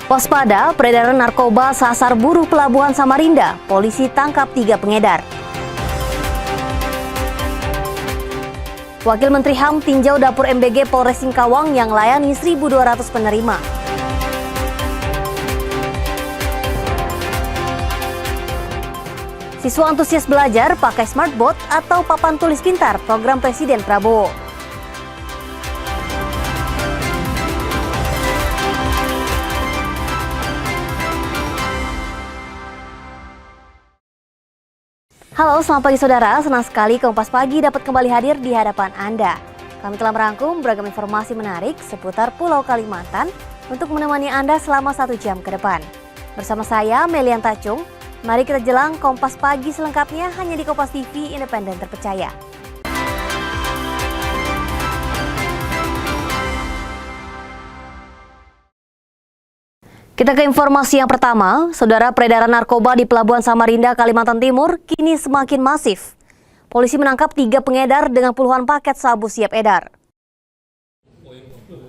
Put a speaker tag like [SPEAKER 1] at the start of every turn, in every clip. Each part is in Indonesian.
[SPEAKER 1] Waspada, peredaran narkoba sasar buruh pelabuhan Samarinda. Polisi tangkap 3 pengedar. Wakil Menteri HAM tinjau dapur MBG Polres Singkawang yang layani 1.200 penerima. Siswa antusias belajar pakai smartboard atau papan tulis pintar program Presiden Prabowo. Halo, selamat pagi saudara. Senang sekali Kompas Pagi dapat kembali hadir di hadapan Anda. Kami telah merangkum beragam informasi menarik seputar Pulau Kalimantan untuk menemani Anda selama 1 jam ke depan. Bersama saya, Melian Tacung. Mari kita jelang Kompas Pagi selengkapnya hanya di Kompas TV Independen Terpercaya. Kita ke informasi yang pertama, saudara, peredaran narkoba di Pelabuhan Samarinda, Kalimantan Timur kini semakin masif. Polisi menangkap 3 pengedar dengan puluhan paket sabu siap edar.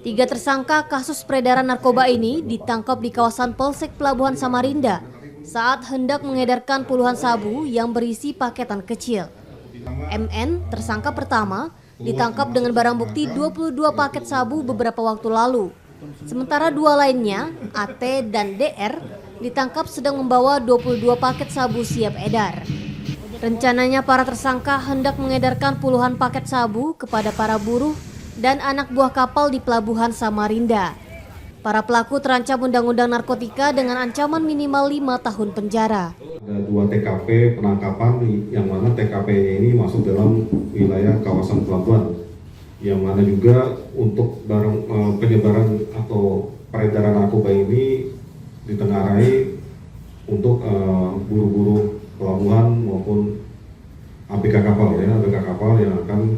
[SPEAKER 1] 3 tersangka kasus peredaran narkoba ini ditangkap di kawasan Polsek Pelabuhan Samarinda saat hendak mengedarkan puluhan sabu yang berisi paketan kecil. MN, tersangka pertama, ditangkap dengan barang bukti 22 paket sabu beberapa waktu lalu. Sementara 2 lainnya, AT dan DR, ditangkap sedang membawa 22 paket sabu siap edar. Rencananya para tersangka hendak mengedarkan puluhan paket sabu kepada para buruh dan anak buah kapal di Pelabuhan Samarinda. Para pelaku terancam Undang-Undang Narkotika dengan ancaman minimal 5 tahun penjara.
[SPEAKER 2] Ada 2 TKP penangkapan yang mana TKP ini masuk dalam wilayah kawasan pelabuhan, yang mana juga untuk penyebaran atau peredaran narkoba ini ditengarai untuk buru-buru pelabuhan maupun ABK kapal yang akan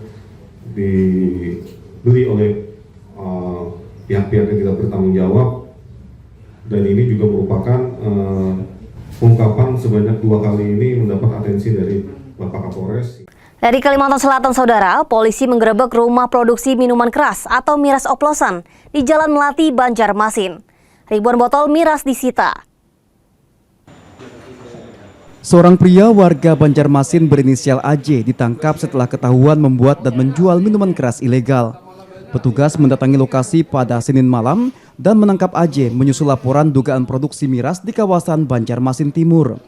[SPEAKER 2] dibeli oleh pihak-pihak yang tidak bertanggung jawab, dan ini juga merupakan ungkapan sebanyak 2 kali ini mendapat atensi dari Bapak Kapolres.
[SPEAKER 1] Dari Kalimantan Selatan, saudara, polisi menggerebek rumah produksi minuman keras atau miras oplosan di Jalan Melati, Banjarmasin. Ribuan botol miras disita.
[SPEAKER 3] Seorang pria warga Banjarmasin berinisial AJ ditangkap setelah ketahuan membuat dan menjual minuman keras ilegal. Petugas mendatangi lokasi pada Senin malam dan menangkap AJ menyusul laporan dugaan produksi miras di kawasan Banjarmasin Timur.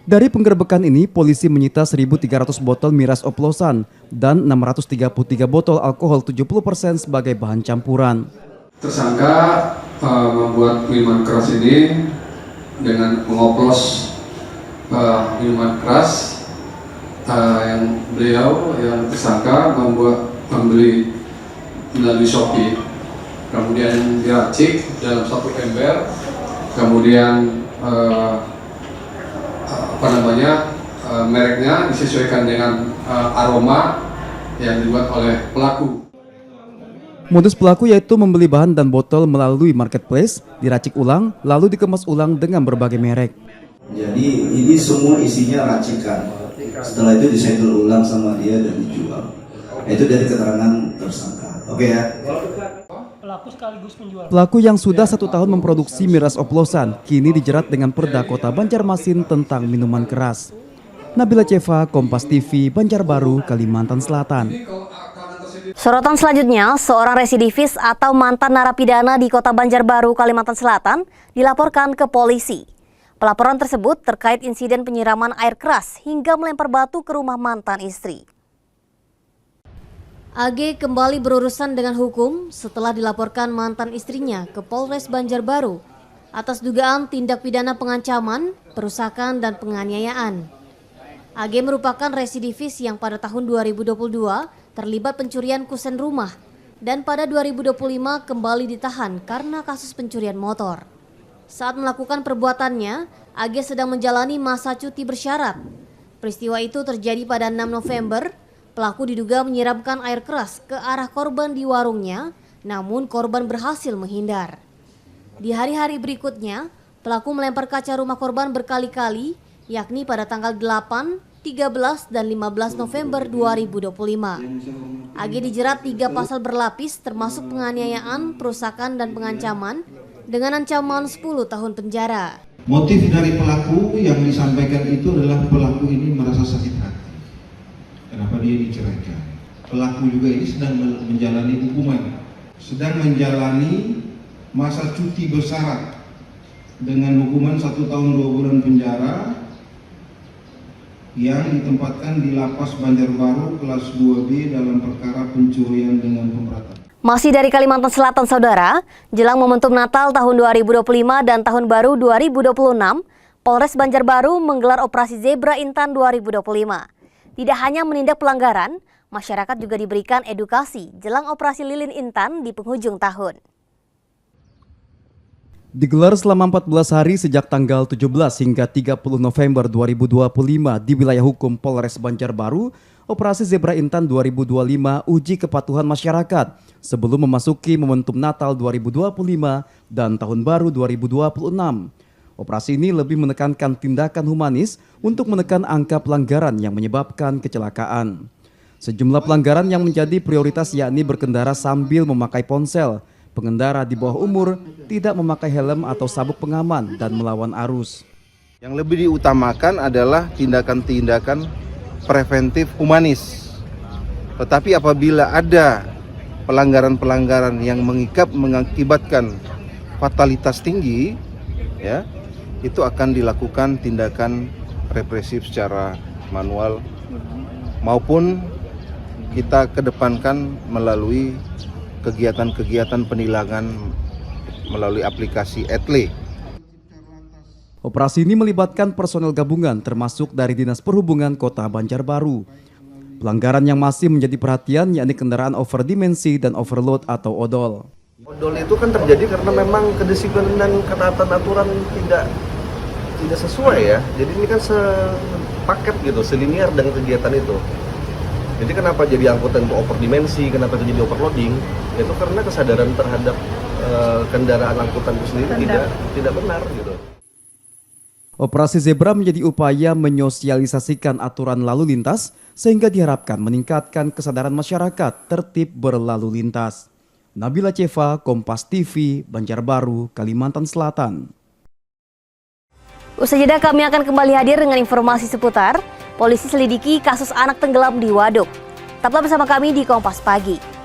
[SPEAKER 3] Dari penggerebekan ini, polisi menyita 1.300 botol miras oplosan dan 633 botol alkohol 70% sebagai bahan campuran.
[SPEAKER 4] Tersangka membuat minuman keras ini dengan mengoplos minuman keras yang tersangka membeli melalui Shopee, kemudian diracik dalam 1 ember, kemudian mereknya disesuaikan dengan aroma yang dibuat oleh pelaku.
[SPEAKER 3] Modus pelaku yaitu membeli bahan dan botol melalui marketplace, diracik ulang, lalu dikemas ulang dengan berbagai merek.
[SPEAKER 5] Jadi ini semua isinya racikan. Setelah itu disegel ulang sama dia dan dijual. Itu dari keterangan tersangka. Oke ya.
[SPEAKER 3] Pelaku yang sudah 1 tahun memproduksi miras oplosan kini dijerat dengan Perda Kota Banjarmasin tentang minuman keras. Nabila Ceva, Kompas TV, Banjarbaru, Kalimantan Selatan.
[SPEAKER 1] Sorotan selanjutnya, seorang residivis atau mantan narapidana di Kota Banjarbaru, Kalimantan Selatan dilaporkan ke polisi. Pelaporan tersebut terkait insiden penyiraman air keras hingga melempar batu ke rumah mantan istri. AG kembali berurusan dengan hukum setelah dilaporkan mantan istrinya ke Polres Banjarbaru atas dugaan tindak pidana pengancaman, perusakan, dan penganiayaan. AG merupakan residivis yang pada tahun 2022 terlibat pencurian kusen rumah dan pada 2025 kembali ditahan karena kasus pencurian motor. Saat melakukan perbuatannya, AG sedang menjalani masa cuti bersyarat. Peristiwa itu terjadi pada 6 November. Pelaku diduga menyiramkan air keras ke arah korban di warungnya, namun korban berhasil menghindar. Di hari-hari berikutnya, pelaku melempar kaca rumah korban berkali-kali, yakni pada tanggal 8, 13, dan 15 November 2025. AG dijerat 3 pasal berlapis termasuk penganiayaan, perusakan, dan pengancaman dengan ancaman 10 tahun penjara.
[SPEAKER 6] Motif dari pelaku yang disampaikan itu adalah pelaku ini merasa sakit hati. Kenapa dia diceraikan? Pelaku juga ini sedang menjalani hukuman, sedang menjalani masa cuti bersyarat dengan hukuman 1 tahun 2 bulan penjara yang ditempatkan di Lapas Banjarbaru kelas 2B dalam perkara pencurian dengan pemberatan.
[SPEAKER 1] Masih dari Kalimantan Selatan, Saudara, jelang momentum Natal tahun 2025 dan Tahun Baru 2026, Polres Banjarbaru menggelar Operasi Zebra Intan 2025. Tidak hanya menindak pelanggaran, masyarakat juga diberikan edukasi jelang Operasi Lilin Intan di penghujung tahun.
[SPEAKER 3] Digelar selama 14 hari sejak tanggal 17 hingga 30 November 2025 di wilayah hukum Polres Banjarbaru, Operasi Zebra Intan 2025 uji kepatuhan masyarakat sebelum memasuki momentum Natal 2025 dan Tahun Baru 2026. Operasi ini lebih menekankan tindakan humanis untuk menekan angka pelanggaran yang menyebabkan kecelakaan. Sejumlah pelanggaran yang menjadi prioritas yakni berkendara sambil memakai ponsel, pengendara di bawah umur, tidak memakai helm atau sabuk pengaman, dan melawan arus.
[SPEAKER 7] Yang lebih diutamakan adalah tindakan-tindakan preventif humanis. Tetapi apabila ada pelanggaran-pelanggaran yang mengakibatkan fatalitas tinggi, ya, itu akan dilakukan tindakan represif secara manual maupun kita kedepankan melalui kegiatan-kegiatan penilangan melalui aplikasi ETLE.
[SPEAKER 3] Operasi ini melibatkan personel gabungan termasuk dari Dinas Perhubungan Kota Banjarbaru. Pelanggaran yang masih menjadi perhatian yakni kendaraan overdimensi dan overload atau odol.
[SPEAKER 8] Odol itu kan terjadi karena memang kedisiplinan dan ketaatan aturan tidak sesuai ya. Jadi ini kan sepaket gitu, selinier dengan kegiatan itu. Jadi kenapa jadi angkutan itu overdimensi, kenapa itu jadi overloading? Itu karena kesadaran terhadap kendaraan angkutan itu sendiri tidak benar gitu.
[SPEAKER 3] Operasi Zebra menjadi upaya menyosialisasikan aturan lalu lintas sehingga diharapkan meningkatkan kesadaran masyarakat tertib berlalu lintas. Nabila Ceva, Kompas TV, Banjarbaru, Kalimantan Selatan.
[SPEAKER 1] Usai jeda kami akan kembali hadir dengan informasi seputar polisi selidiki kasus anak tenggelam di waduk. Tetaplah bersama kami di Kompas Pagi.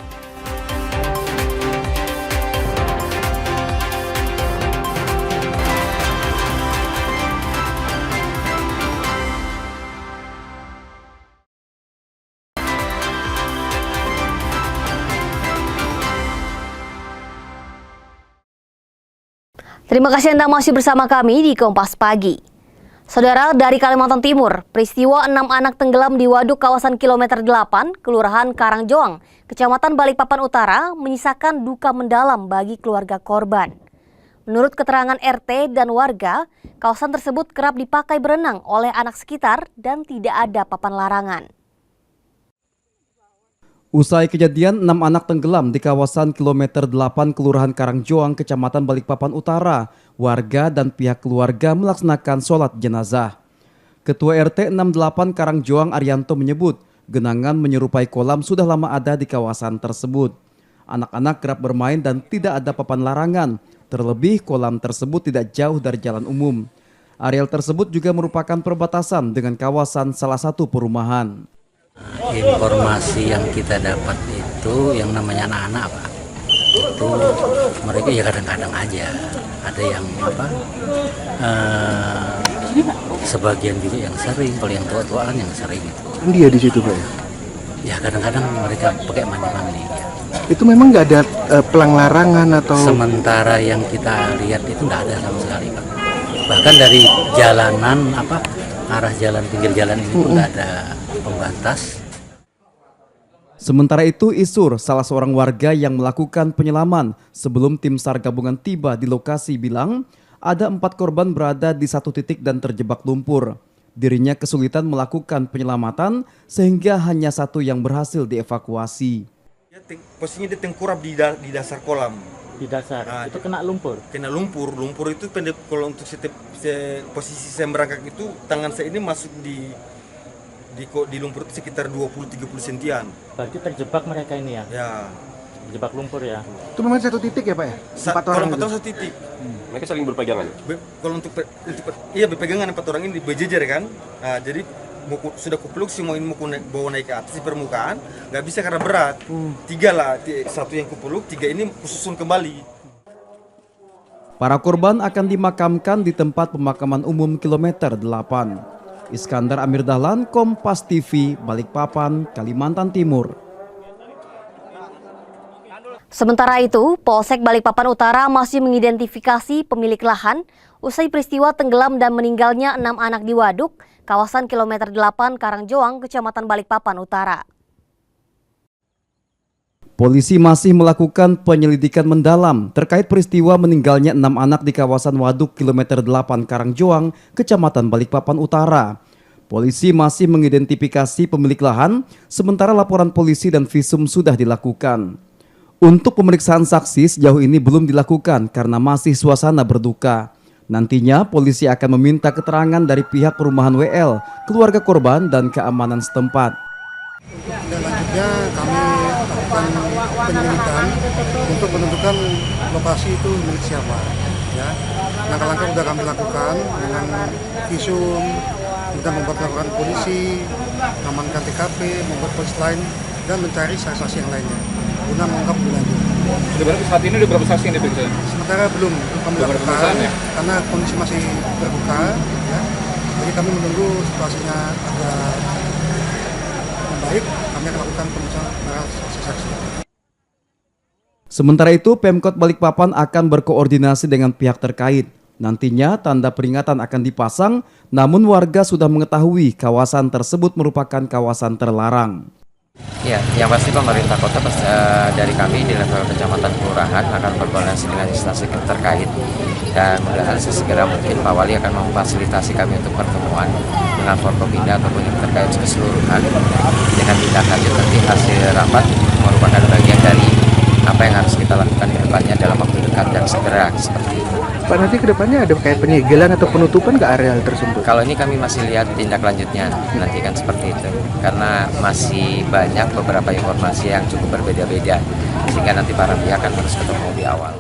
[SPEAKER 1] Terima kasih Anda masih bersama kami di Kompas Pagi. Saudara, dari Kalimantan Timur, peristiwa 6 anak tenggelam di waduk kawasan kilometer 8, Kelurahan Karangjoang, Kecamatan Balikpapan Utara, menyisakan duka mendalam bagi keluarga korban. Menurut keterangan RT dan warga, kawasan tersebut kerap dipakai berenang oleh anak sekitar dan tidak ada papan larangan.
[SPEAKER 3] Usai kejadian 6 anak tenggelam di kawasan kilometer 8 Kelurahan Karangjoang, Kecamatan Balikpapan Utara, warga dan pihak keluarga melaksanakan sholat jenazah. Ketua RT 68 Karangjoang Arianto menyebut, genangan menyerupai kolam sudah lama ada di kawasan tersebut. Anak-anak kerap bermain dan tidak ada papan larangan, terlebih kolam tersebut tidak jauh dari jalan umum. Areal tersebut juga merupakan perbatasan dengan kawasan salah satu perumahan.
[SPEAKER 9] Informasi yang kita dapat itu yang namanya anak-anak Pak, itu mereka ya kadang-kadang aja ada yang sebagian juga yang sering, kalau yang tua-tua kan yang sering itu.
[SPEAKER 7] Dia di situ Pak?
[SPEAKER 9] Ya kadang-kadang mereka pakai mandi-mandi ya.
[SPEAKER 7] Itu memang nggak ada pelang larangan atau?
[SPEAKER 9] Sementara yang kita lihat itu nggak ada sama sekali Pak. Bahkan dari jalanan arah jalan pinggir jalan ini pun nggak ada pembatas.
[SPEAKER 3] Sementara itu Isur, salah seorang warga yang melakukan penyelaman sebelum tim SAR gabungan tiba di lokasi bilang ada 4 korban berada di satu titik dan terjebak lumpur. Dirinya kesulitan melakukan penyelamatan sehingga hanya 1 yang berhasil dievakuasi.
[SPEAKER 10] Posisinya dia tengkurap di dasar kolam.
[SPEAKER 11] Di dasar, nah, itu kena lumpur?
[SPEAKER 10] Kena lumpur, lumpur itu pendek. Kalau untuk posisi saya merangkak itu, tangan saya ini masuk di lumpur itu sekitar 20-30 sentian.
[SPEAKER 11] Berarti terjebak mereka ini ya?
[SPEAKER 10] Ya,
[SPEAKER 11] Jebak lumpur ya.
[SPEAKER 7] Itu memang satu titik ya Pak ya? 4 orang
[SPEAKER 10] Kalau 4
[SPEAKER 7] itu?
[SPEAKER 10] orang satu titik.
[SPEAKER 8] Mereka saling berpegangan.
[SPEAKER 10] Kalau untuk iya berpegangan 4 orang ini berjejer kan. Nah, jadi sudah kupeluk semua ini mau bawa naik ke atas di permukaan, nggak bisa karena berat. 3 lah, 1 yang kupeluk, 3 ini kususun kembali.
[SPEAKER 3] Para korban akan dimakamkan di tempat pemakaman umum kilometer 8. Iskandar Amir Dahlan, Kompas TV, Balikpapan, Kalimantan Timur.
[SPEAKER 1] Sementara itu, Polsek Balikpapan Utara masih mengidentifikasi pemilik lahan usai peristiwa tenggelam dan meninggalnya 6 anak di waduk, kawasan kilometer 8 Karangjoang, Kecamatan Balikpapan Utara.
[SPEAKER 3] Polisi masih melakukan penyelidikan mendalam terkait peristiwa meninggalnya 6 anak di kawasan waduk kilometer 8 Karangjoang, Kecamatan Balikpapan Utara. Polisi masih mengidentifikasi pemilik lahan, sementara laporan polisi dan visum sudah dilakukan. Untuk pemeriksaan saksi sejauh ini belum dilakukan karena masih suasana berduka. Nantinya polisi akan meminta keterangan dari pihak perumahan WL, keluarga korban dan keamanan setempat.
[SPEAKER 12] Dan lanjutnya kami lakukan penyelidikan untuk menentukan lokasi itu milik siapa. Ya, langkah-langkah sudah kami lakukan dengan visum, kita membuat laporan polisi, mengamankan TKP, membuat polis lain dan mencari saksi-saksi yang lainnya guna mengungkap lebih lanjut.
[SPEAKER 13] Sudah berarti saat ini ada berapa saksi yang diperiksa?
[SPEAKER 12] Sementara belum kami lakukan ya? Karena kondisi masih terbuka. Ya. Jadi kami menunggu situasinya agak membaik, kami akan lakukan pemeriksaan para saksi-saksi.
[SPEAKER 3] Sementara itu, Pemkot Balikpapan akan berkoordinasi dengan pihak terkait. Nantinya tanda peringatan akan dipasang, namun warga sudah mengetahui kawasan tersebut merupakan kawasan terlarang.
[SPEAKER 14] Ya, yang pasti pemerintah kota dari kami di level kecamatan kelurahan akan berkoordinasi dengan instansi terkait dan mudah-mudahan sesegera mungkin Pak Wali akan memfasilitasi kami untuk pertemuan dengan Forkopimda ataupun yang terkait keseluruhan dengan tindak lanjut nanti hasil rapat merupakan bagian dari apa yang harus kita lakukan ke depannya dalam waktu dekat dan segera seperti itu.
[SPEAKER 7] Pak, nanti ke depannya ada kayak penyegelan atau penutupan ke areal tersebut?
[SPEAKER 14] Kalau ini kami masih lihat tindak lanjutnya nanti kan seperti itu. Karena masih banyak beberapa informasi yang cukup berbeda-beda sehingga nanti para pihak akan harus ketemu di awal.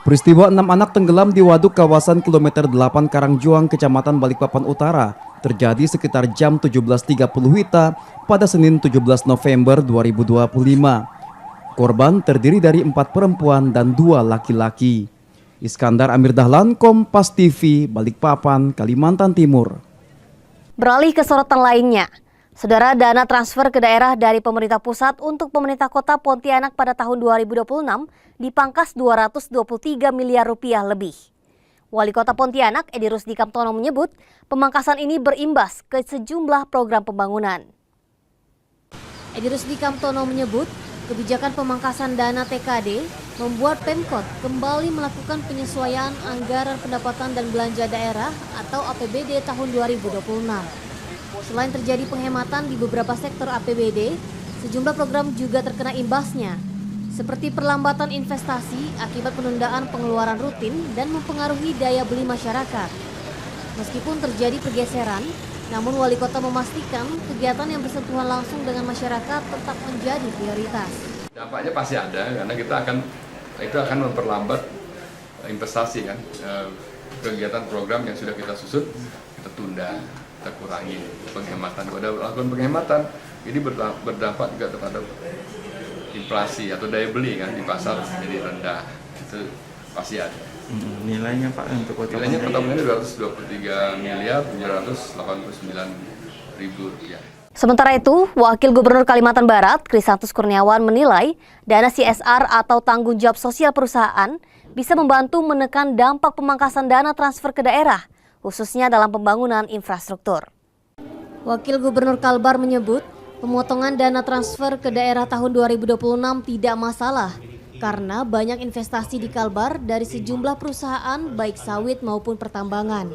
[SPEAKER 3] Peristiwa 6 anak tenggelam di waduk kawasan kilometer 8 Karangjoang, Kecamatan Balikpapan Utara terjadi sekitar jam 17.30 WITA pada Senin 17 November 2025. Korban terdiri dari 4 perempuan dan 2 laki-laki. Iskandar Amir Dahlan, Kompas TV, Balikpapan, Kalimantan Timur.
[SPEAKER 1] Beralih ke sorotan lainnya, saudara, dana transfer ke daerah dari pemerintah pusat untuk pemerintah kota Pontianak pada tahun 2026 dipangkas 223 miliar rupiah lebih. Wali Kota Pontianak, Edi Rusdi Kamtono menyebut pemangkasan ini berimbas ke sejumlah program pembangunan. Edi Rusdi Kamtono menyebut kebijakan pemangkasan dana TKD membuat Pemkot kembali melakukan penyesuaian anggaran pendapatan dan belanja daerah atau APBD tahun 2026. Selain terjadi penghematan di beberapa sektor APBD, sejumlah program juga terkena imbasnya, seperti perlambatan investasi akibat penundaan pengeluaran rutin dan mempengaruhi daya beli masyarakat. Meskipun terjadi pergeseran, namun Wali Kota memastikan kegiatan yang bersentuhan langsung dengan masyarakat tetap menjadi prioritas.
[SPEAKER 4] Dampaknya pasti ada karena itu akan memperlambat investasi kan, kegiatan program yang sudah kita susun kita tunda, kita kurangi penghematan. Kalau ada lakukan penghematan, ini berdampak juga terhadap inflasi atau daya beli kan di pasar jadi rendah, itu pasti ada.
[SPEAKER 11] Nilainya Pak untuk kota
[SPEAKER 4] nilainya per tahun ini 223 miliar 789 ribu rupiah.
[SPEAKER 1] Sementara itu, Wakil Gubernur Kalimantan Barat, Krisantus Kurniawan menilai dana CSR atau tanggung jawab sosial perusahaan bisa membantu menekan dampak pemangkasan dana transfer ke daerah, khususnya dalam pembangunan infrastruktur. Wakil Gubernur Kalbar menyebut pemotongan dana transfer ke daerah tahun 2026 tidak masalah, karena banyak investasi di Kalbar dari sejumlah perusahaan baik sawit maupun pertambangan.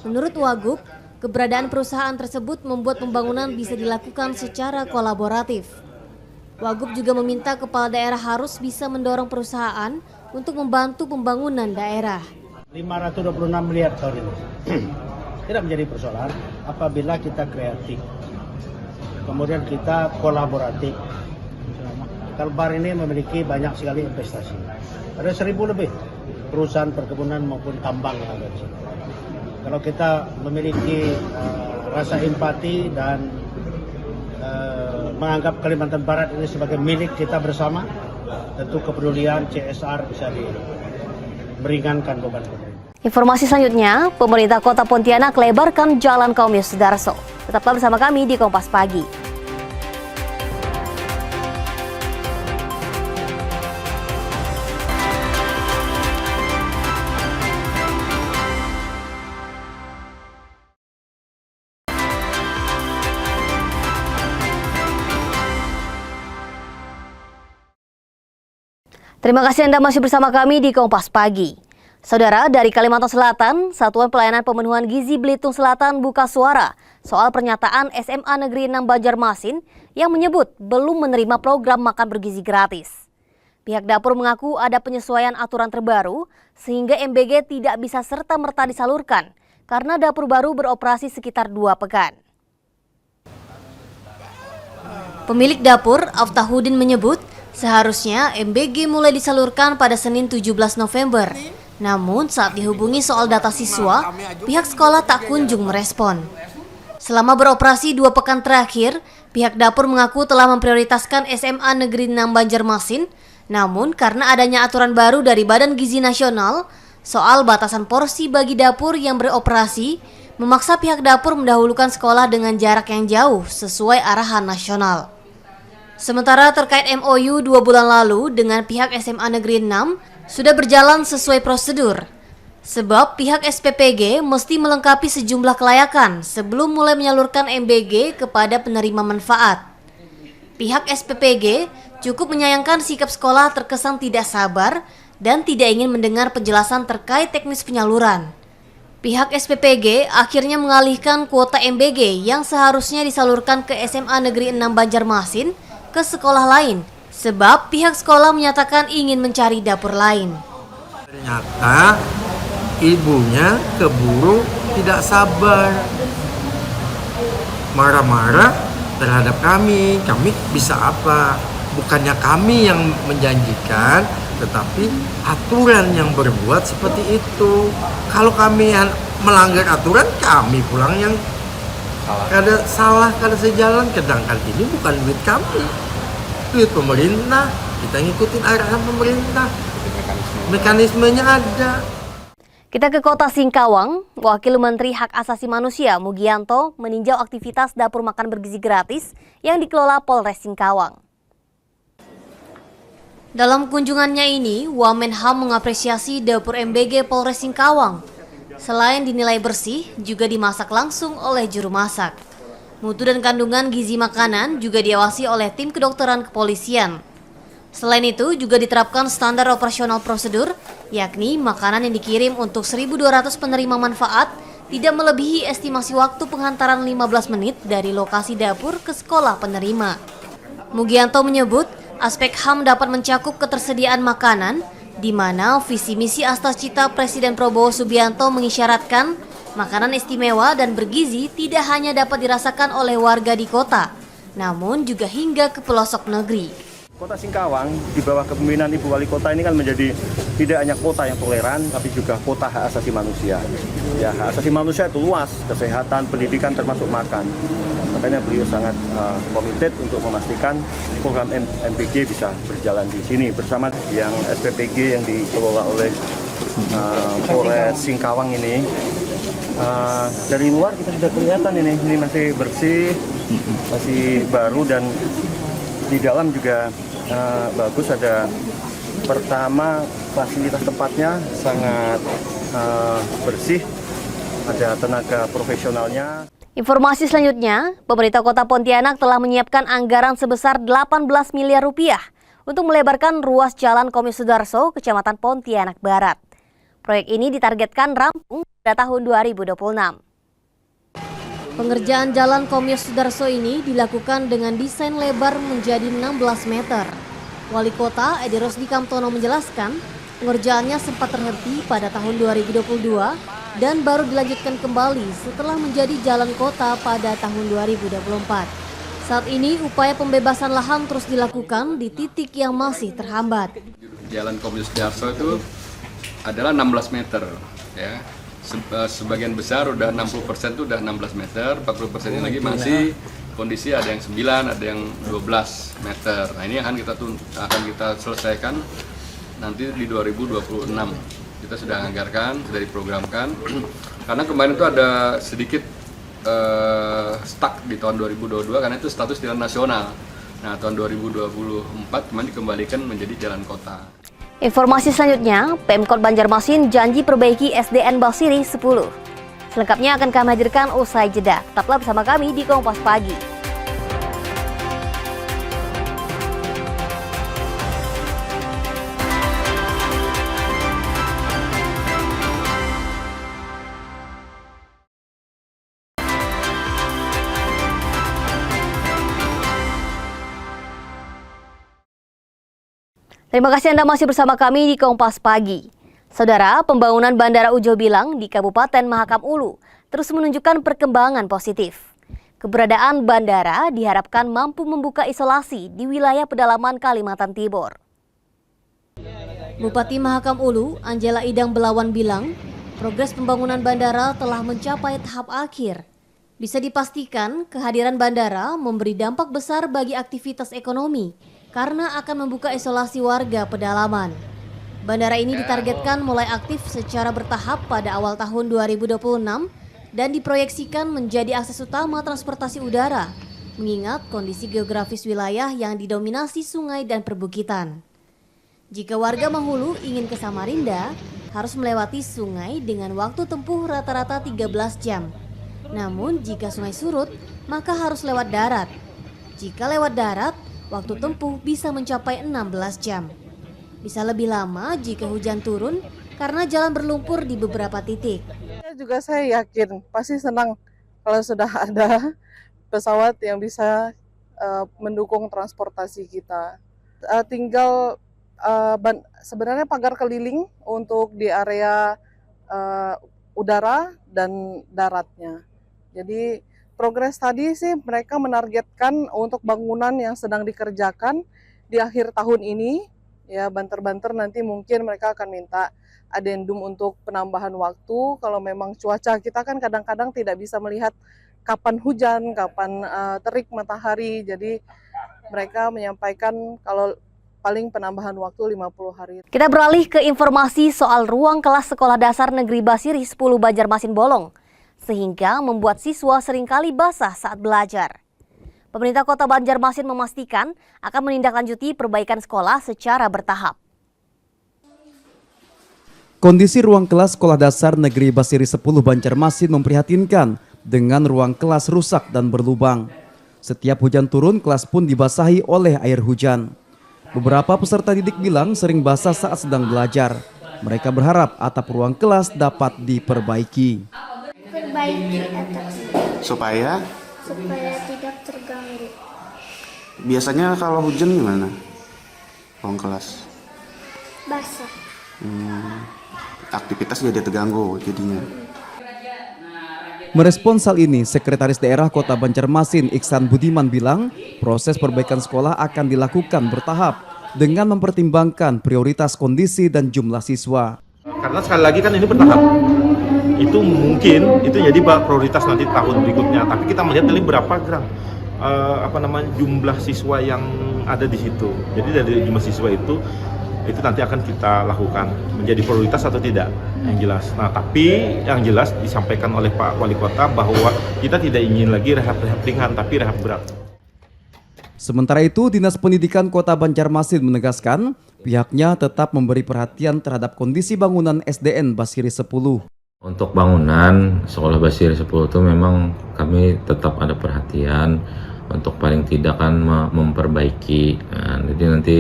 [SPEAKER 1] Menurut Wagub, keberadaan perusahaan tersebut membuat pembangunan bisa dilakukan secara kolaboratif. Wagub juga meminta kepala daerah harus bisa mendorong perusahaan untuk membantu pembangunan daerah.
[SPEAKER 15] 526 miliar tahun ini tidak menjadi persoalan apabila kita kreatif, kemudian kita kolaboratif. Kalbar ini memiliki banyak sekali investasi. Ada 1.000 lebih perusahaan perkebunan maupun tambang yang ada di sini. Kalau kita memiliki rasa empati dan menganggap Kalimantan Barat ini sebagai milik kita bersama, tentu kepedulian CSR bisa meringankan beban pemerintah.
[SPEAKER 1] Informasi selanjutnya, pemerintah Kota Pontianak lebarkan Jalan Kaum Yosudarso. Tetaplah bersama kami di Kompas Pagi. Terima kasih Anda masih bersama kami di Kompas Pagi. Saudara, dari Kalimantan Selatan, Satuan Pelayanan Pemenuhan Gizi Belitung Selatan buka suara soal pernyataan SMA Negeri 6 Banjarmasin yang menyebut belum menerima program makan bergizi gratis. Pihak dapur mengaku ada penyesuaian aturan terbaru sehingga MBG tidak bisa serta-merta disalurkan karena dapur baru beroperasi sekitar 2 pekan. Pemilik dapur, Aftahudin, menyebut seharusnya MBG mulai disalurkan pada Senin 17 November. Namun saat dihubungi soal data siswa, pihak sekolah tak kunjung merespon. Selama beroperasi 2 pekan terakhir, pihak dapur mengaku telah memprioritaskan SMA Negeri 6 Banjarmasin. Namun karena adanya aturan baru dari Badan Gizi Nasional soal batasan porsi bagi dapur yang beroperasi, memaksa pihak dapur mendahulukan sekolah dengan jarak yang jauh sesuai arahan nasional. Sementara terkait MOU 2 bulan lalu dengan pihak SMA Negeri 6 sudah berjalan sesuai prosedur. Sebab pihak SPPG mesti melengkapi sejumlah kelayakan sebelum mulai menyalurkan MBG kepada penerima manfaat. Pihak SPPG cukup menyayangkan sikap sekolah terkesan tidak sabar dan tidak ingin mendengar penjelasan terkait teknis penyaluran. Pihak SPPG akhirnya mengalihkan kuota MBG yang seharusnya disalurkan ke SMA Negeri 6 Banjarmasin ke sekolah lain, sebab pihak sekolah menyatakan ingin mencari dapur lain.
[SPEAKER 16] Ternyata ibunya keburu tidak sabar, marah-marah terhadap kami. Kami bisa apa? Bukannya kami yang menjanjikan, tetapi aturan yang berbuat seperti itu. Kalau kami melanggar aturan, kami pulang yang kada salah, kada sejalan. Sedangkan ini bukan duit kami, duit pemerintah. Kita ngikutin arahan pemerintah. Mekanismenya ada.
[SPEAKER 1] Kita ke Kota Singkawang. Wakil Menteri Hak Asasi Manusia Mugianto meninjau aktivitas dapur makan bergizi gratis yang dikelola Polres Singkawang. Dalam kunjungannya ini, Wamenham mengapresiasi dapur MBG Polres Singkawang. Selain dinilai bersih, juga dimasak langsung oleh juru masak. Mutu dan kandungan gizi makanan juga diawasi oleh tim kedokteran kepolisian. Selain itu, juga diterapkan standar operasional prosedur, yakni makanan yang dikirim untuk 1.200 penerima manfaat tidak melebihi estimasi waktu penghantaran 15 menit dari lokasi dapur ke sekolah penerima. Mugianto menyebut, aspek HAM dapat mencakup ketersediaan makanan, di mana visi misi Astacita Presiden Prabowo Subianto mengisyaratkan makanan istimewa dan bergizi tidak hanya dapat dirasakan oleh warga di kota, namun juga hingga ke pelosok negeri.
[SPEAKER 17] Kota Singkawang di bawah kepemimpinan Ibu Wali Kota ini kan menjadi tidak hanya kota yang toleran, tapi juga kota hak asasi manusia. Ya, hak asasi manusia itu luas, kesehatan, pendidikan termasuk makan. Makanya beliau sangat komited untuk memastikan program MBG bisa berjalan di sini bersama yang SPPG yang dikelola oleh Polres Singkawang ini. Dari luar kita sudah kelihatan ini masih bersih, masih baru, dan di dalam juga bagus. Ada pertama fasilitas tempatnya sangat bersih, ada tenaga profesionalnya.
[SPEAKER 1] Informasi selanjutnya, pemerintah Kota Pontianak telah menyiapkan anggaran sebesar 18 miliar rupiah untuk melebarkan ruas Jalan Kaum Yosudarso, Kecamatan Pontianak Barat. Proyek ini ditargetkan rampung pada tahun 2026. Pengerjaan Jalan Kaum Yosudarso ini dilakukan dengan desain lebar menjadi 16 meter. Wali Kota Edi Rosdi Kamtono menjelaskan, pengerjaannya sempat terhenti pada tahun 2022 dan baru dilanjutkan kembali setelah menjadi jalan kota pada tahun 2024. Saat ini upaya pembebasan lahan terus dilakukan di titik yang masih terhambat.
[SPEAKER 4] Jalan Komjen Sudarso itu adalah 16 meter, ya. Sebagian besar udah 60% itu udah 16 meter, 40% lagi masih kondisi ada yang 9, ada yang 12 meter. Nah ini akan kita selesaikan nanti di 2026. Kita sudah anggarkan, sudah diprogramkan. Karena kemarin itu ada sedikit stuck di tahun 2022 karena itu status jalan nasional. Nah tahun 2024 kemarin dikembalikan menjadi jalan kota.
[SPEAKER 1] Informasi selanjutnya, Pemkot Banjarmasin janji perbaiki SDN Basiri 10. Selengkapnya akan kami hadirkan usai jeda. Tetaplah bersama kami di Kompas Pagi. Terima kasih Anda masih bersama kami di Kompas Pagi. Saudara, pembangunan Bandara Ujo Bilang di Kabupaten Mahakam Ulu terus menunjukkan perkembangan positif. Keberadaan bandara diharapkan mampu membuka isolasi di wilayah pedalaman Kalimantan Timur. Bupati Mahakam Ulu, Angela Idang Belawan bilang, progres pembangunan bandara telah mencapai tahap akhir. Bisa dipastikan kehadiran bandara memberi dampak besar bagi aktivitas ekonomi, karena akan membuka isolasi warga pedalaman. Bandara ini ditargetkan mulai aktif secara bertahap pada awal tahun 2026 dan diproyeksikan menjadi akses utama transportasi udara, mengingat kondisi geografis wilayah yang didominasi sungai dan perbukitan. Jika warga Mahulu ingin ke Samarinda, harus melewati sungai dengan waktu tempuh rata-rata 13 jam. Namun jika sungai surut, maka harus lewat darat. Jika lewat darat, waktu tempuh bisa mencapai 16 jam. Bisa lebih lama jika hujan turun karena jalan berlumpur di beberapa titik.
[SPEAKER 18] Saya yakin pasti senang kalau sudah ada pesawat yang bisa mendukung transportasi kita. Tinggal sebenarnya pagar keliling untuk di area udara dan daratnya. Jadi progres tadi sih mereka menargetkan untuk bangunan yang sedang dikerjakan di akhir tahun ini. Ya banter-banter nanti mungkin mereka akan minta adendum untuk penambahan waktu. Kalau memang cuaca kita kan kadang-kadang tidak bisa melihat kapan hujan, kapan terik matahari. Jadi mereka menyampaikan kalau paling penambahan waktu 50 hari.
[SPEAKER 1] Kita beralih ke informasi soal ruang kelas Sekolah Dasar Negeri Basiri 10 Banjarmasin bolong, sehingga membuat siswa seringkali basah saat belajar. Pemerintah Kota Banjarmasin memastikan akan menindaklanjuti perbaikan sekolah secara bertahap.
[SPEAKER 3] Kondisi ruang kelas Sekolah Dasar Negeri Basiri 10 Banjarmasin memprihatinkan dengan ruang kelas rusak dan berlubang. Setiap hujan turun, kelas pun dibasahi oleh air hujan. Beberapa peserta didik bilang sering basah saat sedang belajar. Mereka berharap atap ruang kelas dapat diperbaiki.
[SPEAKER 19] Supaya
[SPEAKER 20] tidak terganggu.
[SPEAKER 19] Biasanya kalau hujan gimana? Ruang kelas
[SPEAKER 20] Basah.
[SPEAKER 19] Aktivitas jadi terganggu jadinya.
[SPEAKER 3] Merespons hal ini, Sekretaris Daerah Kota Banjarmasin Iksan Budiman bilang proses perbaikan sekolah akan dilakukan bertahap dengan mempertimbangkan prioritas kondisi dan jumlah siswa.
[SPEAKER 13] Karena sekali lagi kan ini bertahap. Itu mungkin itu jadi prioritas nanti tahun berikutnya. Tapi kita melihat dari berapa jumlah siswa yang ada di situ. Jadi dari jumlah siswa itu nanti akan kita lakukan menjadi prioritas atau tidak yang jelas. Nah tapi yang jelas disampaikan oleh Pak Wali Kota bahwa kita tidak ingin lagi rehab ringan tapi rehab berat.
[SPEAKER 3] Sementara itu, Dinas Pendidikan Kota Banjarmasin menegaskan pihaknya tetap memberi perhatian terhadap kondisi bangunan SDN Basiri 10.
[SPEAKER 21] Untuk bangunan Sekolah Basiri 10 itu memang kami tetap ada perhatian untuk paling tidak kan memperbaiki. Nah, jadi nanti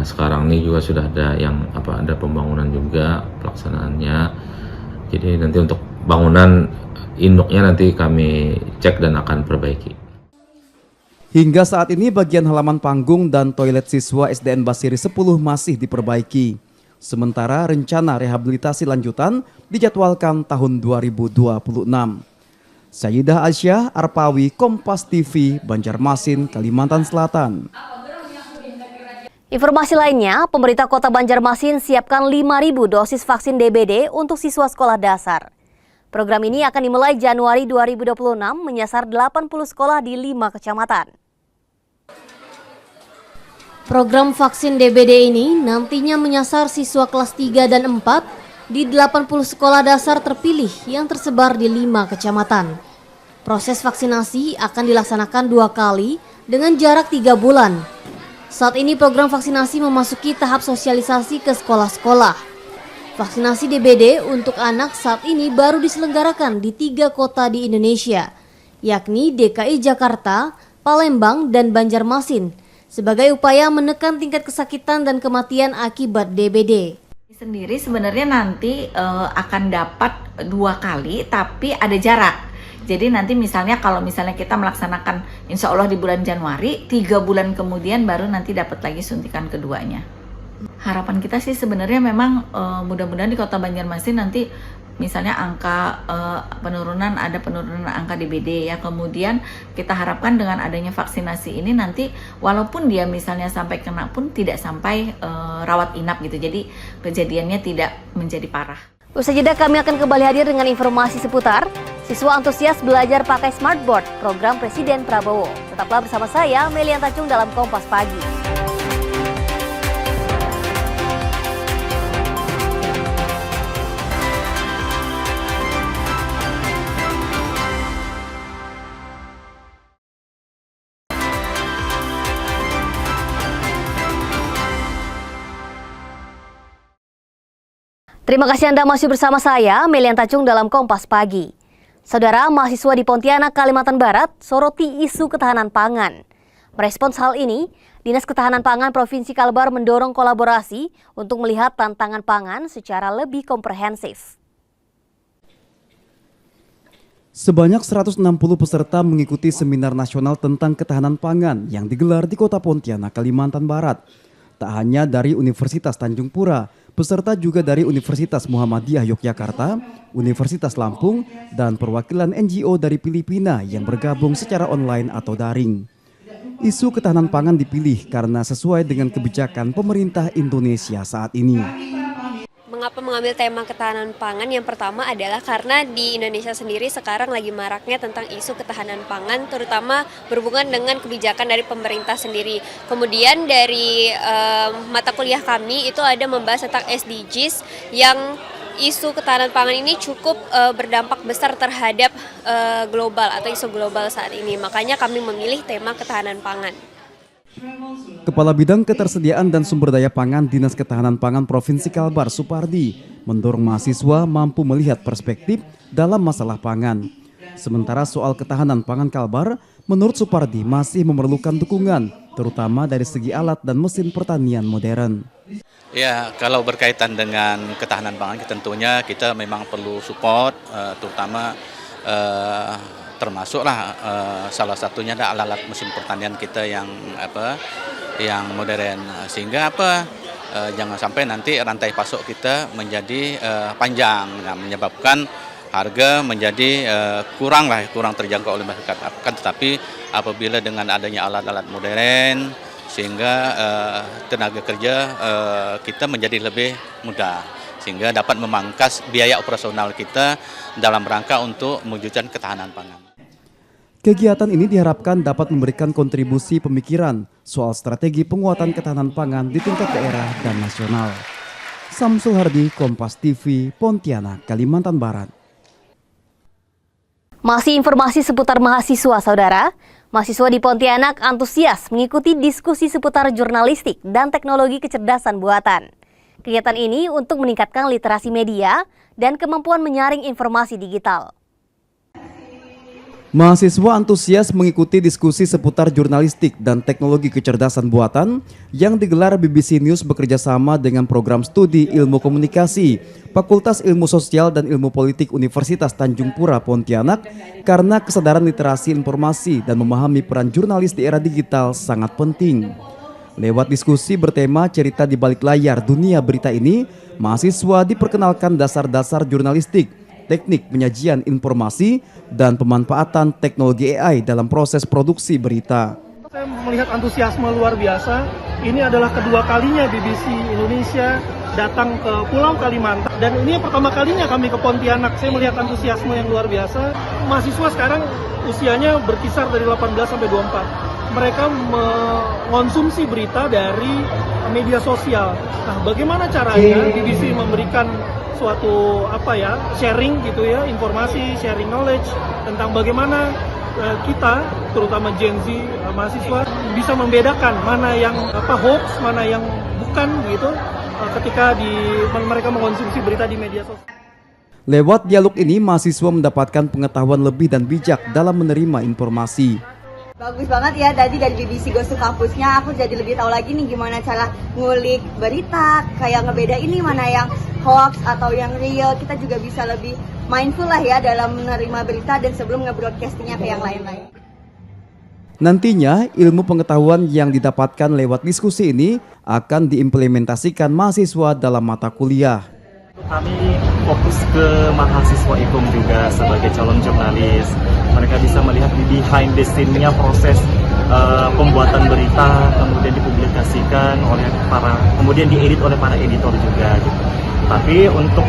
[SPEAKER 21] sekarang ini juga sudah ada ada pembangunan juga pelaksanaannya. Jadi nanti untuk bangunan induknya nanti kami cek dan akan perbaiki.
[SPEAKER 3] Hingga saat ini bagian halaman panggung dan toilet siswa SDN Basiri 10 masih diperbaiki. Sementara rencana rehabilitasi lanjutan dijadwalkan tahun 2026. Sayyidah Aisyah Arpawi, Kompas TV, Banjarmasin, Kalimantan Selatan.
[SPEAKER 1] Informasi lainnya, pemerintah Kota Banjarmasin siapkan 5.000 dosis vaksin DBD untuk siswa sekolah dasar. Program ini akan dimulai Januari 2026 menyasar 80 sekolah di 5 kecamatan. Program vaksin DBD ini nantinya menyasar siswa kelas 3 dan 4 di 80 sekolah dasar terpilih yang tersebar di 5 kecamatan. Proses vaksinasi akan dilaksanakan 2 kali dengan jarak 3 bulan. Saat ini program vaksinasi memasuki tahap sosialisasi ke sekolah-sekolah. Vaksinasi DBD untuk anak saat ini baru diselenggarakan di 3 kota di Indonesia, yakni DKI Jakarta, Palembang, dan Banjarmasin, sebagai upaya menekan tingkat kesakitan dan kematian akibat DBD.
[SPEAKER 2] Sendiri sebenarnya nanti akan dapat 2 kali, tapi ada jarak. Jadi nanti misalnya kalau misalnya kita melaksanakan insya Allah di bulan Januari, 3 bulan kemudian baru nanti dapat lagi suntikan keduanya. Harapan kita sih sebenarnya memang mudah-mudahan di Kota Banjarmasin nanti misalnya angka penurunan angka DBD ya. Kemudian kita harapkan dengan adanya vaksinasi ini nanti walaupun dia misalnya sampai kena pun tidak sampai rawat inap gitu. Jadi kejadiannya tidak menjadi parah.
[SPEAKER 1] Usai jeda kami akan kembali hadir dengan informasi seputar siswa antusias belajar pakai smartboard program Presiden Prabowo. Tetaplah bersama saya Melian Tacung dalam Kompas Pagi. Terima kasih Anda masih bersama saya, Melian Tacung dalam Kompas Pagi. Saudara, mahasiswa di Pontianak, Kalimantan Barat, soroti isu ketahanan pangan. Merespons hal ini, Dinas Ketahanan Pangan Provinsi Kalbar mendorong kolaborasi untuk melihat tantangan pangan secara lebih komprehensif.
[SPEAKER 3] Sebanyak 160 peserta mengikuti seminar nasional tentang ketahanan pangan yang digelar di Kota Pontianak, Kalimantan Barat. Tak hanya dari Universitas Tanjung Pura, peserta juga dari Universitas Muhammadiyah Yogyakarta, Universitas Lampung, dan perwakilan NGO dari Filipina yang bergabung secara online atau daring. Isu ketahanan pangan dipilih karena sesuai dengan kebijakan pemerintah Indonesia saat ini.
[SPEAKER 22] Mengapa mengambil tema ketahanan pangan? Yang pertama adalah karena di Indonesia sendiri sekarang lagi maraknya tentang isu ketahanan pangan, terutama berhubungan dengan kebijakan dari pemerintah sendiri. Kemudian dari mata kuliah kami itu ada membahas tentang SDGs yang isu ketahanan pangan ini cukup berdampak besar terhadap global atau isu global saat ini. Makanya kami memilih tema ketahanan pangan.
[SPEAKER 3] Kepala Bidang Ketersediaan dan Sumber Daya Pangan Dinas Ketahanan Pangan Provinsi Kalbar, Supardi, mendorong mahasiswa mampu melihat perspektif dalam masalah pangan. Sementara soal ketahanan pangan Kalbar, menurut Supardi masih memerlukan dukungan, terutama dari segi alat dan mesin pertanian modern.
[SPEAKER 23] Ya, kalau berkaitan dengan ketahanan pangan tentunya kita memang perlu support, terutama termasuklah salah satunya ada alat-alat mesin pertanian kita yang modern, sehingga jangan sampai nanti rantai pasok kita menjadi panjang, menyebabkan harga menjadi kurang terjangkau oleh masyarakat. Akan tetapi apabila dengan adanya alat-alat modern, sehingga tenaga kerja kita menjadi lebih mudah, sehingga dapat memangkas biaya operasional kita dalam rangka untuk mewujudkan ketahanan pangan.
[SPEAKER 3] Kegiatan ini diharapkan dapat memberikan kontribusi pemikiran soal strategi penguatan ketahanan pangan di tingkat daerah dan nasional. Samsul Hardi, Kompas TV, Pontianak, Kalimantan Barat.
[SPEAKER 1] Masih informasi seputar mahasiswa, saudara. Mahasiswa di Pontianak antusias mengikuti diskusi seputar jurnalistik dan teknologi kecerdasan buatan. Kegiatan ini untuk meningkatkan literasi media dan kemampuan menyaring informasi digital.
[SPEAKER 3] Mahasiswa antusias mengikuti diskusi seputar jurnalistik dan teknologi kecerdasan buatan yang digelar BBC News bekerjasama dengan program studi ilmu komunikasi Fakultas Ilmu Sosial dan Ilmu Politik Universitas Tanjung Pura Pontianak karena kesadaran literasi informasi dan memahami peran jurnalis di era digital sangat penting. Lewat diskusi bertema cerita di balik layar dunia berita ini, mahasiswa diperkenalkan dasar-dasar jurnalistik, teknik penyajian informasi dan pemanfaatan teknologi AI dalam proses produksi berita.
[SPEAKER 5] Saya melihat antusiasme luar biasa. Ini adalah kedua kalinya BBC Indonesia datang ke Pulau Kalimantan. Dan ini pertama kalinya kami ke Pontianak. Saya melihat antusiasme yang luar biasa. Mahasiswa sekarang usianya berkisar dari 18 sampai 24. Mereka mengonsumsi berita dari media sosial. Nah, bagaimana caranya BBC memberikan suatu sharing gitu ya, informasi, sharing knowledge tentang bagaimana kita, terutama Gen Z mahasiswa, bisa membedakan mana yang hoax, mana yang bukan gitu ketika mereka mengkonsumsi berita di media sosial.
[SPEAKER 3] Lewat dialog ini, mahasiswa mendapatkan pengetahuan lebih dan bijak dalam menerima informasi.
[SPEAKER 6] Bagus banget ya, tadi dari BBC Goes to Kampusnya aku jadi lebih tahu lagi nih gimana cara ngulik berita, kayak ngebeda ini mana yang hoax atau yang real. Kita juga bisa lebih mindful lah ya dalam menerima berita dan sebelum nge-broadcastingnya ke yang lain-lain.
[SPEAKER 3] Nantinya, ilmu pengetahuan yang didapatkan lewat diskusi ini akan diimplementasikan mahasiswa dalam mata kuliah.
[SPEAKER 11] Kami fokus ke mahasiswa IPUM juga sebagai calon jurnalis. Mereka bisa melihat di behind the scene-nya proses pembuatan berita, kemudian dipublikasikan oleh kemudian diedit oleh para editor juga gitu. Tapi untuk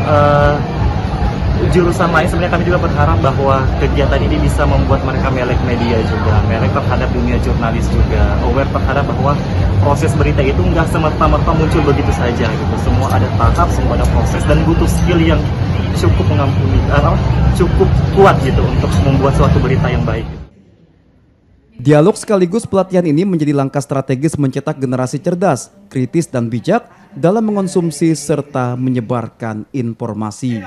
[SPEAKER 11] jurusan lain sebenarnya kami juga berharap bahwa kegiatan ini bisa membuat mereka melek media juga, melek terhadap dunia jurnalis juga, aware terhadap bahwa proses berita itu nggak semerta-merta muncul begitu saja gitu. Semua ada tahap, semua ada proses dan butuh skill yang cukup cukup kuat gitu untuk membuat suatu berita yang baik.
[SPEAKER 3] Dialog sekaligus pelatihan ini menjadi langkah strategis mencetak generasi cerdas, kritis dan bijak dalam mengonsumsi serta menyebarkan informasi.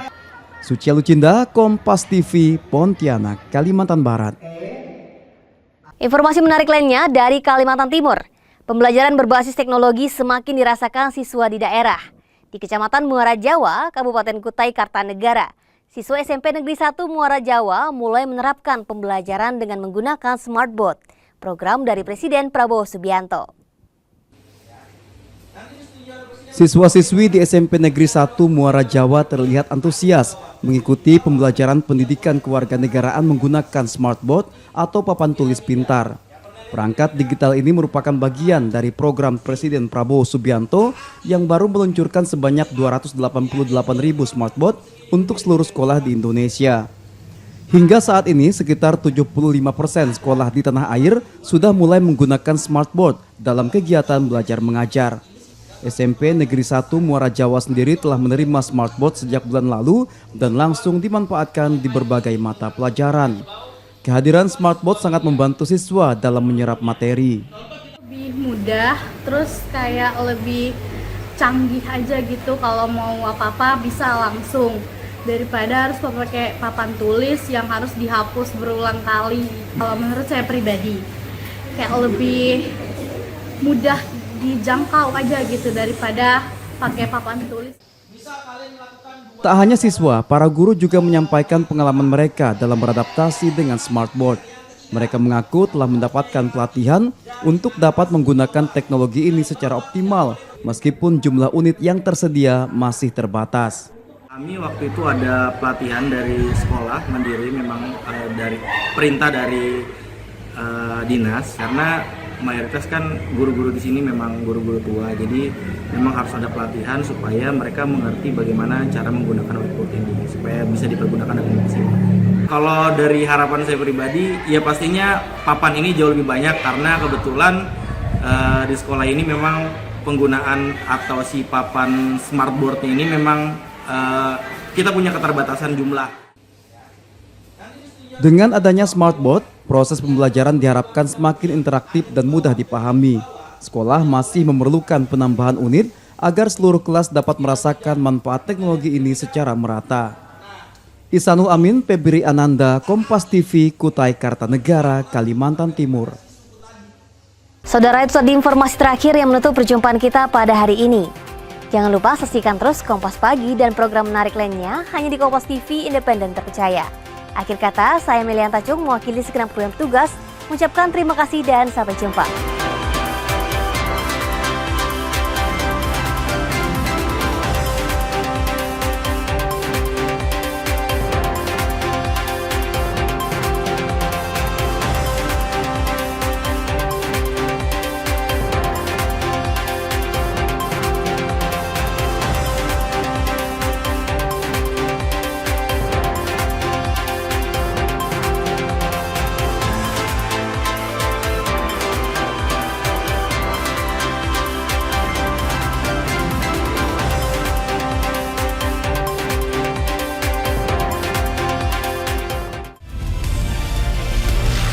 [SPEAKER 3] Sucia Lucinda, Kompas TV, Pontianak, Kalimantan Barat.
[SPEAKER 1] Informasi menarik lainnya dari Kalimantan Timur. Pembelajaran berbasis teknologi semakin dirasakan siswa di daerah. Di Kecamatan Muara Jawa, Kabupaten Kutai Kartanegara, siswa SMP Negeri 1 Muara Jawa mulai menerapkan pembelajaran dengan menggunakan smartboard, program dari Presiden Prabowo Subianto.
[SPEAKER 3] Siswa-siswi di SMP Negeri 1 Muara Jawa terlihat antusias mengikuti pembelajaran pendidikan kewarganegaraan menggunakan smartboard atau papan tulis pintar. Perangkat digital ini merupakan bagian dari program Presiden Prabowo Subianto yang baru meluncurkan sebanyak 288.000 smartboard untuk seluruh sekolah di Indonesia. Hingga saat ini sekitar 75% sekolah di tanah air sudah mulai menggunakan smartboard dalam kegiatan belajar mengajar. SMP Negeri 1 Muara Jawa sendiri telah menerima smartboard sejak bulan lalu dan langsung dimanfaatkan di berbagai mata pelajaran. Kehadiran smartboard sangat membantu siswa dalam menyerap materi.
[SPEAKER 9] Lebih mudah, terus kayak lebih canggih aja gitu, kalau mau apa-apa bisa langsung. Daripada harus pakai papan tulis yang harus dihapus berulang kali. Kalau menurut saya pribadi, kayak lebih mudah dijangkau aja gitu daripada pakai papan tulis.
[SPEAKER 3] Tak hanya siswa, para guru juga menyampaikan pengalaman mereka dalam beradaptasi dengan smartboard. Mereka mengaku telah mendapatkan pelatihan untuk dapat menggunakan teknologi ini secara optimal, meskipun jumlah unit yang tersedia masih terbatas.
[SPEAKER 11] Kami waktu itu ada pelatihan dari sekolah mandiri, memang dari perintah dari dinas, karena mayoritas kan guru-guru di sini memang guru-guru tua, jadi memang harus ada pelatihan supaya mereka mengerti bagaimana cara menggunakan whiteboard ini supaya bisa dipergunakan dengan maksimal. Kalau dari harapan saya pribadi, ya pastinya papan ini jauh lebih banyak karena kebetulan di sekolah ini memang penggunaan atau si papan smartboard ini memang kita punya keterbatasan jumlah.
[SPEAKER 3] Dengan adanya smartboard, proses pembelajaran diharapkan semakin interaktif dan mudah dipahami. Sekolah masih memerlukan penambahan unit agar seluruh kelas dapat merasakan manfaat teknologi ini secara merata. Ihsanul Amin, Febri Ananda, Kompas TV, Kutai Kartanegara, Kalimantan Timur.
[SPEAKER 1] Saudara, itu tadi informasi terakhir yang menutup perjumpaan kita pada hari ini. Jangan lupa saksikan terus Kompas Pagi dan program menarik lainnya hanya di Kompas TV Independen Terpercaya. Akhir kata, saya Melian Tacung mewakili segenap kru yang bertugas, mengucapkan terima kasih dan sampai jumpa.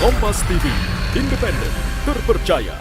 [SPEAKER 8] Kompas TV, independen, terpercaya.